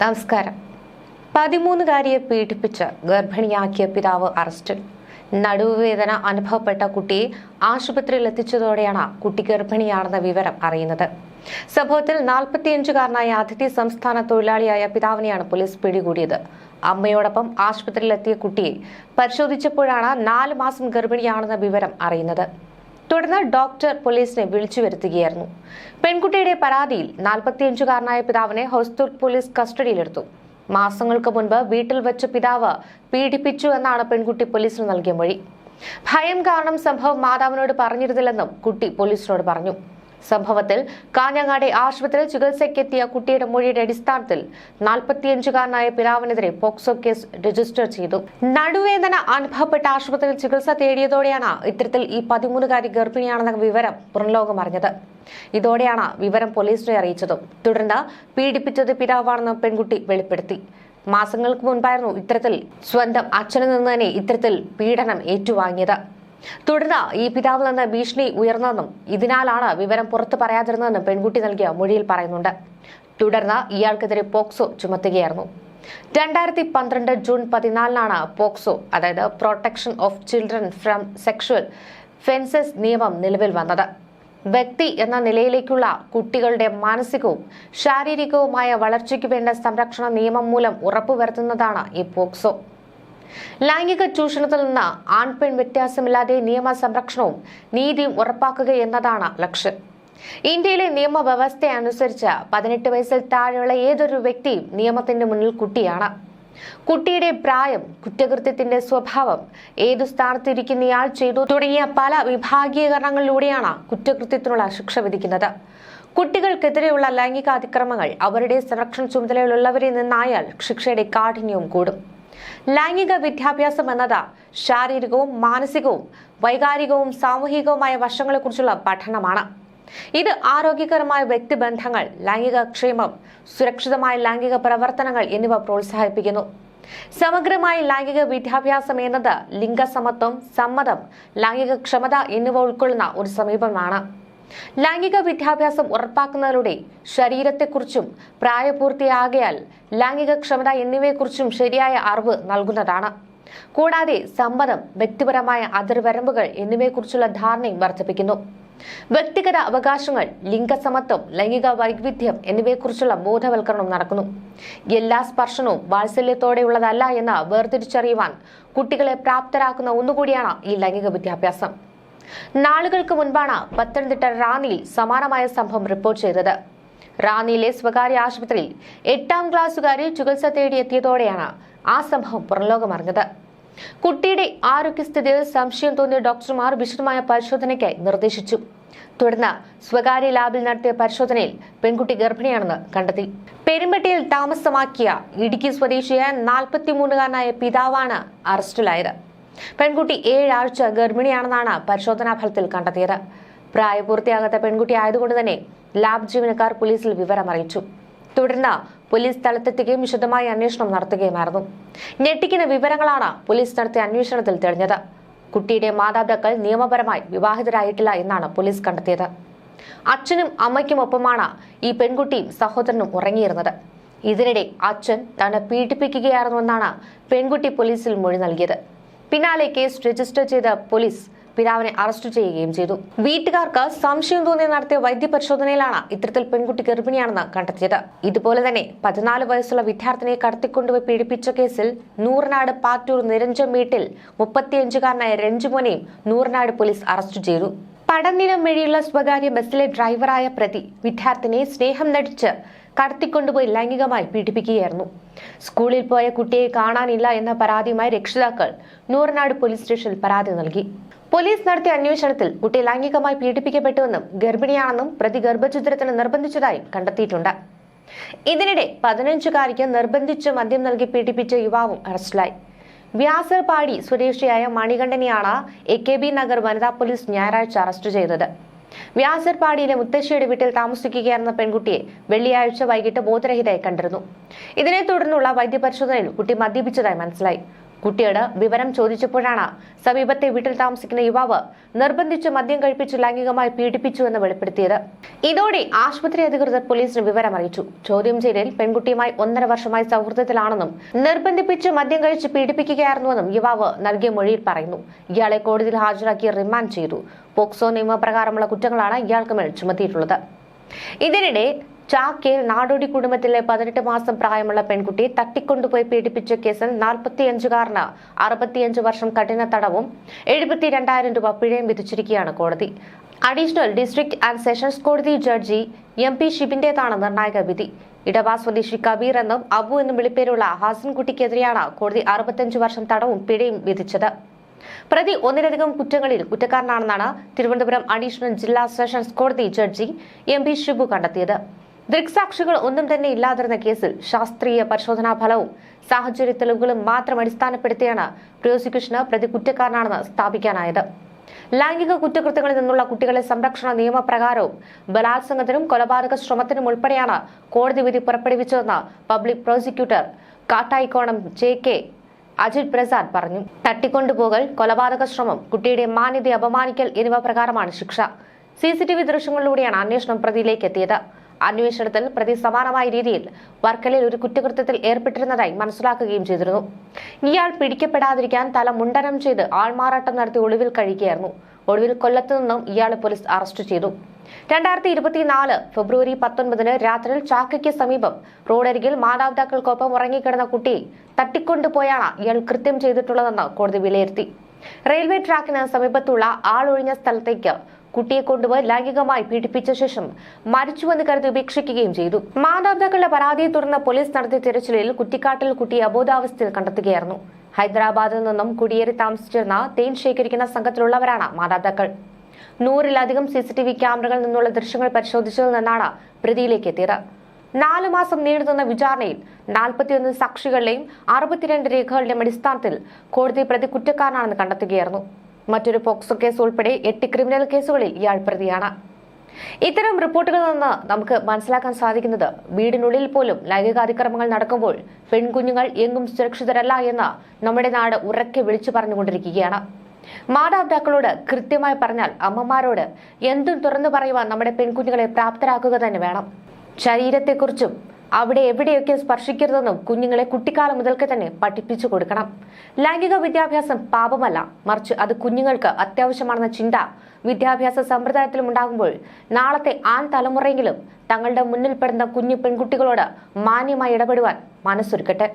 നമസ്കാരം. 13-കാരിയെ പീഡിപ്പിച്ച് ഗർഭിണിയാക്കിയ പിതാവ് അറസ്റ്റിൽ. നടുവേദന അനുഭവപ്പെട്ട കുട്ടിയെ ആശുപത്രിയിൽ എത്തിച്ചതോടെയാണ് കുട്ടി ഗർഭിണിയാണെന്ന വിവരം അറിയുന്നത്. സംഭവത്തിൽ 45-കാരനായ അതിഥി സംസ്ഥാന തൊഴിലാളിയായ പിതാവിനെയാണ് പോലീസ് പിടികൂടിയത്. അമ്മയോടൊപ്പം ആശുപത്രിയിലെത്തിയ കുട്ടിയെ പരിശോധിച്ചപ്പോഴാണ് 4 മാസം ഗർഭിണിയാണെന്ന വിവരം അറിയുന്നത്. തുടർന്ന് ഡോക്ടർ പോലീസിനെ വിളിച്ചു വരുത്തുകയായിരുന്നു. പെൺകുട്ടിയുടെ പരാതിയിൽ 45-കാരനായ പിതാവിനെ ഹോസ്ദുർഗ് പോലീസ് കസ്റ്റഡിയിലെടുത്തു. മാസങ്ങൾക്ക് മുൻപ് വീട്ടിൽ വെച്ച് പിതാവ് പീഡിപ്പിച്ചു എന്നാണ് പെൺകുട്ടി പോലീസിന് നൽകിയ മൊഴി. ഭയം കാരണം സംഭവം മാതാവിനോട് പറഞ്ഞിരുന്നില്ലെന്നും കുട്ടി പോലീസിനോട് പറഞ്ഞു. സംഭവത്തിൽ കാഞ്ഞങ്ങാട് ആശുപത്രിയിൽ ചികിത്സയ്ക്കെത്തിയ കുട്ടിയുടെ മൊഴിയുടെ അടിസ്ഥാനത്തിൽ 45-കാരനായ പിതാവിനെതിരെ പോക്സോ കേസ് രജിസ്റ്റർ ചെയ്തു. നടുവേദന അനുഭവപ്പെട്ട ആശുപത്രിയിൽ ചികിത്സ തേടിയതോടെയാണ് ഇത്തരത്തിൽ ഈ 13-കാരി ഗർഭിണിയാണെന്ന വിവരം പുറംലോകം അറിഞ്ഞത്. ഇതോടെയാണ് വിവരം പോലീസിനെ അറിയിച്ചതും. തുടർന്ന് പീഡിപ്പിച്ചത് പിതാവാണെന്ന് പെൺകുട്ടി വെളിപ്പെടുത്തി. മാസങ്ങൾക്ക് മുൻപായിരുന്നു ഇത്തരത്തിൽ സ്വന്തം അച്ഛനിൽ നിന്ന് തന്നെ ഇത്തരത്തിൽ പീഡനം ഏറ്റുവാങ്ങിയത്. തുടർന്ന് ഈ പിതാവിൽ നിന്ന് ഭീഷണി ഉയർന്നെന്നും ഇതിനാലാണ് വിവരം പുറത്തു പറയാതിരുന്നതെന്നും പെൺകുട്ടി നൽകിയ മൊഴിയിൽ പറയുന്നുണ്ട്. തുടർന്ന് ഇയാൾക്കെതിരെ പോക്സോ ചുമത്തുകയായിരുന്നു. 2012 ജൂൺ 14 പോക്സോ, അതായത് protection of children from sexual fences നിയമം നിലവിൽ വന്നത്. വ്യക്തി എന്ന നിലയിലേക്കുള്ള കുട്ടികളുടെ മാനസികവും ശാരീരികവുമായ വളർച്ചയ്ക്ക് വേണ്ട സംരക്ഷണ നിയമം മൂലം ഉറപ്പുവരുത്തുന്നതാണ് ഈ പോക്സോ. ലൈംഗിക ചൂഷണത്തിൽ നിന്ന് ആൺപെൺ വ്യത്യാസമില്ലാതെ നിയമ സംരക്ഷണവും നീതിയും ഉറപ്പാക്കുക എന്നതാണ് ലക്ഷ്യം. ഇന്ത്യയിലെ നിയമവ്യവസ്ഥ അനുസരിച്ച് 18 വയസ്സിൽ താഴെയുള്ള ഏതൊരു വ്യക്തിയും നിയമത്തിന്റെ മുന്നിൽ കുട്ടിയാണ്. കുട്ടിയുടെ പ്രായം, കുറ്റകൃത്യത്തിന്റെ സ്വഭാവം, ഏതു സ്ഥാനത്തിരിക്കുന്നയാൾ ചെയ്തു തുടങ്ങിയ പല വിഭാഗീകരണങ്ങളിലൂടെയാണ് കുറ്റകൃത്യത്തിനുള്ള ശിക്ഷ വിധിക്കുന്നത്. കുട്ടികൾക്കെതിരെയുള്ള ലൈംഗിക അതിക്രമങ്ങൾ അവരുടെ സംരക്ഷണ ചുമതലയിലുള്ളവരിൽ നിന്നായാൽ ശിക്ഷയുടെ കാഠിന്യവും കൂടും. ലൈംഗിക വിദ്യാഭ്യാസം എന്നത് ശാരീരികവും മാനസികവും വൈകാരികവും സാമൂഹികവുമായ വശങ്ങളെക്കുറിച്ചുള്ള പഠനമാണ്. ഇത് ആരോഗ്യകരമായ വ്യക്തിബന്ധങ്ങൾ, ലൈംഗിക ക്ഷേമം, സുരക്ഷിതമായ ലൈംഗിക പ്രവർത്തനങ്ങൾ എന്നിവ പ്രോത്സാഹിപ്പിക്കുന്നു. സമഗ്രമായ ലൈംഗിക വിദ്യാഭ്യാസം എന്നത് ലിംഗസമത്വം, സമ്മതം, ലൈംഗിക ക്ഷമത എന്നിവ ഉൾക്കൊള്ളുന്ന ഒരു സമീപനമാണ്. ലൈംഗിക വിദ്യാഭ്യാസം ഉറപ്പാക്കുന്നതിലൂടെ ശരീരത്തെക്കുറിച്ചും പ്രായപൂർത്തിയാകയാൽ ലൈംഗിക ക്ഷമത എന്നിവയെക്കുറിച്ചും ശരിയായ അറിവ് നൽകുന്നതാണ്. കൂടാതെ സമ്മതം, വ്യക്തിപരമായ അതിർവരമ്പുകൾ എന്നിവയെക്കുറിച്ചുള്ള ധാരണയും വർദ്ധിപ്പിക്കുന്നു. വ്യക്തിഗത അവകാശങ്ങൾ, ലിംഗസമത്വം, ലൈംഗിക വൈവിധ്യം എന്നിവയെക്കുറിച്ചുള്ള ബോധവൽക്കരണം നടക്കുന്നു. എല്ലാ സ്പർശനവും വാത്സല്യത്തോടെയുള്ളതല്ല എന്ന് വേർതിരിച്ചറിയുവാൻ കുട്ടികളെ പ്രാപ്തരാക്കുന്ന ഒന്നുകൂടിയാണ് ഈ ലൈംഗിക വിദ്യാഭ്യാസം. നാളുകൾക്ക് മുൻപാണ് പത്തനംതിട്ട റാന്നിയിൽ സമാനമായ സംഭവം റിപ്പോർട്ട് ചെയ്തത്. റാന്നിയിലെ സ്വകാര്യ ആശുപത്രിയിൽ 8ാം ക്ലാസ്സുകാരി ചികിത്സ തേടിയെത്തിയതോടെയാണ് ആ സംഭവം പുറംലോകം അറിഞ്ഞത്. കുട്ടിയുടെ ആരോഗ്യസ്ഥിതിയിൽ സംശയം തോന്നിയ ഡോക്ടർമാർ വിശദമായ പരിശോധനയ്ക്കായി നിർദ്ദേശിച്ചു. തുടർന്ന് സ്വകാര്യ ലാബിൽ നടത്തിയ പരിശോധനയിൽ പെൺകുട്ടി ഗർഭിണിയാണെന്ന് കണ്ടെത്തി. പെരുമ്പട്ടിയിൽ താമസമാക്കിയ ഇടുക്കി സ്വദേശിയായ 43-കാരനായ പിതാവാണ് അറസ്റ്റിലായത്. പെൺകുട്ടി 7 ആഴ്ച ഗർഭിണിയാണെന്നാണ് പരിശോധനാ ഫലത്തിൽ കണ്ടെത്തിയത്. പ്രായപൂർത്തിയാകാത്ത പെൺകുട്ടി ആയതുകൊണ്ട് തന്നെ ലാബ് ജീവനക്കാർ പോലീസിൽ വിവരം അറിയിച്ചു. തുടർന്ന് പോലീസ് സ്ഥലത്തെത്തുകയും വിശദമായ അന്വേഷണം നടത്തുകയുമായിരുന്നു. ഞെട്ടിക്കുന്ന വിവരങ്ങളാണ് പോലീസ് നടത്തിയ അന്വേഷണത്തിൽ തെളിഞ്ഞത്. കുട്ടിയുടെ മാതാപിതാക്കൾ നിയമപരമായി വിവാഹിതരായിട്ടില്ല എന്നാണ് പോലീസ് കണ്ടെത്തിയത്. അച്ഛനും അമ്മയ്ക്കുമൊപ്പമാണ് ഈ പെൺകുട്ടിയും സഹോദരനും ഉറങ്ങിയിരുന്നത്. ഇതിനിടെ അച്ഛൻ തന്നെ പീഡിപ്പിക്കുകയായിരുന്നുവെന്നാണ് പെൺകുട്ടി പോലീസിൽ മൊഴി നൽകിയത്. പിന്നാലെ കേസ് രജിസ്റ്റർ ചെയ്ത പോലീസ് പിതാവിനെ അറസ്റ്റ് ചെയ്യുകയും ചെയ്തു. വീട്ടുകാർക്ക് സംശയം തോന്നി നടത്തിയ വൈദ്യപരിശോധനയിലാണ് ഇത്തരത്തിൽ പെൺകുട്ടി ഗർഭിണിയാണെന്ന് കണ്ടെത്തിയത്. ഇതുപോലെ തന്നെ 14 വയസ്സുള്ള വിദ്യാർത്ഥിനിയെ കടത്തിക്കൊണ്ടുപോയി പീഡിപ്പിച്ച കേസിൽ നൂറനാട് പാറ്റൂർ നിരഞ്ജൻ വീട്ടിൽ 35-കാരനായ രഞ്ജുമോനെയും നൂറനാട് പോലീസ് അറസ്റ്റ് ചെയ്തു. പടനിലം വഴിയുള്ള സ്വകാര്യ ബസ്സിലെ ഡ്രൈവറായ പ്രതി വിദ്യാർത്ഥിനിയെ സ്നേഹം നടിച്ച് കടത്തിക്കൊണ്ടുപോയി ലൈംഗികമായി പീഡിപ്പിക്കുകയായിരുന്നു. സ്കൂളിൽ പോയ കുട്ടിയെ കാണാനില്ല എന്ന പരാതിയുമായി രക്ഷിതാക്കൾ നൂറനാട് പോലീസ് സ്റ്റേഷനിൽ പരാതി നൽകി. പോലീസ് നടത്തിയ അന്വേഷണത്തിൽ കുട്ടി ലൈംഗികമായി പീഡിപ്പിക്കപ്പെട്ടുവെന്നും ഗർഭിണിയാണെന്നും പ്രതി ഗർഭഛിദ്രത്തിന് നിർബന്ധിച്ചതായും കണ്ടെത്തിയിട്ടുണ്ട്. ഇതിനിടെ 15-കാരിക്ക് നിർബന്ധിച്ച് മദ്യം നൽകി പീഡിപ്പിച്ച യുവാവും അറസ്റ്റിലായി. വ്യാസർപാടി സ്വദേശിയായ മണികണ്ഠനെയാണ് AKB നഗർ വനിതാ പോലീസ് ഞായറാഴ്ച അറസ്റ്റ് ചെയ്തത്. വ്യാസർപാടിയിലെ മുത്തശ്ശിയുടെ വീട്ടിൽ താമസിക്കുകയായിരുന്ന പെൺകുട്ടിയെ വെള്ളിയാഴ്ച വൈകിട്ട് ബോധരഹിതയായി കണ്ടിരുന്നു. ഇതിനെ തുടർന്നുള്ള വൈദ്യപരിശോധനയിൽ കുട്ടി മദ്യപിച്ചതായി മനസ്സിലായി. കുട്ടിയോട് വിവരം ചോദിച്ചപ്പോഴാണ് സമീപത്തെ വീട്ടിൽ താമസിക്കുന്ന യുവാവ് നിർബന്ധിച്ച് മദ്യം കഴിപ്പിച്ച് ലൈംഗികമായി പീഡിപ്പിച്ചുവെന്ന് വെളിപ്പെടുത്തിയത്. ഇതോടെ ആശുപത്രി അധികൃതർ പോലീസിന് വിവരം അറിയിച്ചു. ചോദ്യം ചെയ്യലിൽ പെൺകുട്ടിയുമായി 1.5 വർഷമായി സൗഹൃദത്തിലാണെന്നും നിർബന്ധിപ്പിച്ച് മദ്യം കഴിച്ച് പീഡിപ്പിക്കുകയായിരുന്നുവെന്നും യുവാവ് നൽകിയ മൊഴിയിൽ പറയുന്നു. ഇയാളെ കോടതിയിൽ ഹാജരാക്കി റിമാൻഡ് ചെയ്തു. പോക്സോ നിയമപ്രകാരമുള്ള കുറ്റങ്ങളാണ് ഇയാൾക്ക് മേൽ ചുമത്തിയിട്ടുള്ളത്. ഇതിനിടെ ചാക്കയിൽ നാടോടി കുടുംബത്തിലെ 18 മാസം പ്രായമുള്ള പെൺകുട്ടിയെ തട്ടിക്കൊണ്ടുപോയി പീഡിപ്പിച്ച കേസിൽ 45-കാരന് 65 വർഷം കഠിന തടവും 72,000 രൂപ പിഴയും വിധിച്ചിരിക്കുകയാണ് കോടതി. അഡീഷണൽ ഡിസ്ട്രിക്ട് ആൻഡ് സെഷൻസ് കോടതി ജഡ്ജി MP ഷിബിന്റേതാണ് നിർണായക വിധി. ഇടവ സ്വദേശി കബീർ എന്നും അബു എന്നും വിളിപ്പേരുള്ള ഹസൻകുട്ടിക്കെതിരെയാണ് കോടതി 65 വർഷം തടവും പിഴയും വിധിച്ചത്. പ്രതി ഒന്നിലധികം കുറ്റങ്ങളിൽ കുറ്റക്കാരനാണെന്നാണ് തിരുവനന്തപുരം അഡീഷണൽ ജില്ലാ സെഷൻസ് കോടതി ജഡ്ജി MP ഷിബു കണ്ടെത്തിയത്. ദൃക്സാക്ഷികൾ ഒന്നും തന്നെ ഇല്ലാതിരുന്ന കേസിൽ ശാസ്ത്രീയ പരിശോധനാ ഫലവും സാഹചര്യ തെളിവുകളും മാത്രം അടിസ്ഥാനപ്പെടുത്തിയാണ് പ്രോസിക്യൂഷന് പ്രതി കുറ്റക്കാരനാണെന്ന് സ്ഥാപിക്കാനായത്. ലൈംഗിക കുറ്റകൃത്യങ്ങളിൽ നിന്നുള്ള കുട്ടികളെ സംരക്ഷണ നിയമപ്രകാരവും ബലാത്സംഗത്തിനും കൊലപാതക ശ്രമത്തിനും ഉൾപ്പെടെയാണ് കോടതി വിധി പുറപ്പെടുവിച്ചതെന്ന് public prosecutor Kattayikonam JK Ajith Prasad പറഞ്ഞു. തട്ടിക്കൊണ്ടുപോകൽ, കൊലപാതക ശ്രമം, കുട്ടിയുടെ മാന്യതയെ അപമാനിക്കൽ എന്നിവ പ്രകാരമാണ് ശിക്ഷ. CCTV ദൃശ്യങ്ങളിലൂടെയാണ് അന്വേഷണം പ്രതിയിലേക്ക് എത്തിയത്. അന്വേഷണത്തിൽ പ്രതി സമാനമായ രീതിയിൽ വർക്കലയിൽ ഒരു കുറ്റകൃത്യത്തിൽ ഏർപ്പെട്ടിരുന്നതായി മനസ്സിലാക്കുകയും ചെയ്തിരുന്നു. ഇയാൾ പിടിക്കപ്പെടാതിരിക്കാൻ തല മുണ്ടനം ചെയ്ത് ആൾമാറാട്ടം നടത്തി ഒളിവിൽ കഴിയുകയായിരുന്നു. ഒടുവിൽ കൊല്ലത്തു നിന്നും ഇയാളെ പോലീസ് അറസ്റ്റ് ചെയ്തു. 2024 ഫെബ്രുവരി 19 രാത്രിയിൽ ചാക്കയ്ക്ക് സമീപം റോഡരികിൽ മാതാപിതാക്കൾക്കൊപ്പം ഉറങ്ങിക്കിടന്ന കുട്ടിയെ തട്ടിക്കൊണ്ടുപോയാണ് ഇയാൾ കൃത്യം ചെയ്തിട്ടുള്ളതെന്ന് കോടതി വിലയിരുത്തി. റെയിൽവേ ട്രാക്കിന് സമീപത്തുള്ള ആളൊഴിഞ്ഞ സ്ഥലത്തേക്ക് കുട്ടിയെ കൊണ്ടുപോയി ലൈംഗികമായി പീഡിപ്പിച്ച ശേഷം മരിച്ചുവെന്ന് കരുതി ഉപേക്ഷിക്കുകയും ചെയ്തു. മാതാപിതാക്കളുടെ പരാതിയെ തുടർന്ന് പോലീസ് നടത്തിയ തിരച്ചിലിൽ കുറ്റിക്കാട്ടിൽ കുട്ടിയെ അബോധാവസ്ഥയിൽ കണ്ടെത്തുകയായിരുന്നു. ഹൈദരാബാദിൽ നിന്നും കുടിയേറി താമസിച്ചിരുന്ന തേൻ ശേഖരിക്കുന്ന സംഘത്തിലുള്ളവരാണ് മാതാപിതാക്കൾ. 100-ലധികം CCTV ക്യാമറകളിൽ നിന്നുള്ള ദൃശ്യങ്ങൾ പരിശോധിച്ചതിൽ നിന്നാണ് പ്രതിയിലേക്ക് എത്തിയത്. 4 മാസം നീണ്ടുനിന്ന വിചാരണയിൽ 41 സാക്ഷികളുടെയും 62 രേഖകളുടെയും അടിസ്ഥാനത്തിൽ കോടതി പ്രതി കുറ്റക്കാരനാണെന്ന് കണ്ടെത്തുകയായിരുന്നു. മറ്റൊരു പോക്സോ കേസ് ഉൾപ്പെടെ 8 ക്രിമിനൽ കേസുകളിൽ ഇയാൾ പ്രതിയാണ്. ഇത്തരം റിപ്പോർട്ടുകളിൽ നിന്ന് നമുക്ക് മനസ്സിലാക്കാൻ സാധിക്കുന്നത് വീടിനുള്ളിൽ പോലും ലൈംഗികാതിക്രമങ്ങൾ നടക്കുമ്പോൾ പെൺകുഞ്ഞുങ്ങൾ എങ്ങും സുരക്ഷിതരല്ല എന്ന് നമ്മുടെ നാട് ഉറക്കെ വിളിച്ചു പറഞ്ഞുകൊണ്ടിരിക്കുകയാണ്. മാതാപിതാക്കളോട് കൃത്യമായി പറഞ്ഞാൽ അമ്മമാരോട് എന്തും തുറന്നു പറയുവാൻ നമ്മുടെ പെൺകുഞ്ഞുങ്ങളെ പ്രാപ്തരാക്കുക തന്നെ വേണം. ശരീരത്തെക്കുറിച്ചും അവിടെ എവിടെയൊക്കെ സ്പർശിക്കരുതെന്നും കുഞ്ഞുങ്ങളെ കുട്ടിക്കാലം മുതൽക്ക് തന്നെ പഠിപ്പിച്ചു കൊടുക്കണം. ലൈംഗിക വിദ്യാഭ്യാസം പാപമല്ല, മറിച്ച് അത് കുഞ്ഞുങ്ങൾക്ക് അത്യാവശ്യമാണെന്ന ചിന്ത വിദ്യാഭ്യാസ സമ്പ്രദായത്തിലും ഉണ്ടാകുമ്പോൾ നാളത്തെ തലമുറയെങ്കിലും തങ്ങളുടെ മുന്നിൽ പെടുന്ന കുഞ്ഞു പെൺകുട്ടികളോട് മാന്യമായി ഇടപെടുവാൻ മനസ്സൊരുക്കട്ടെ.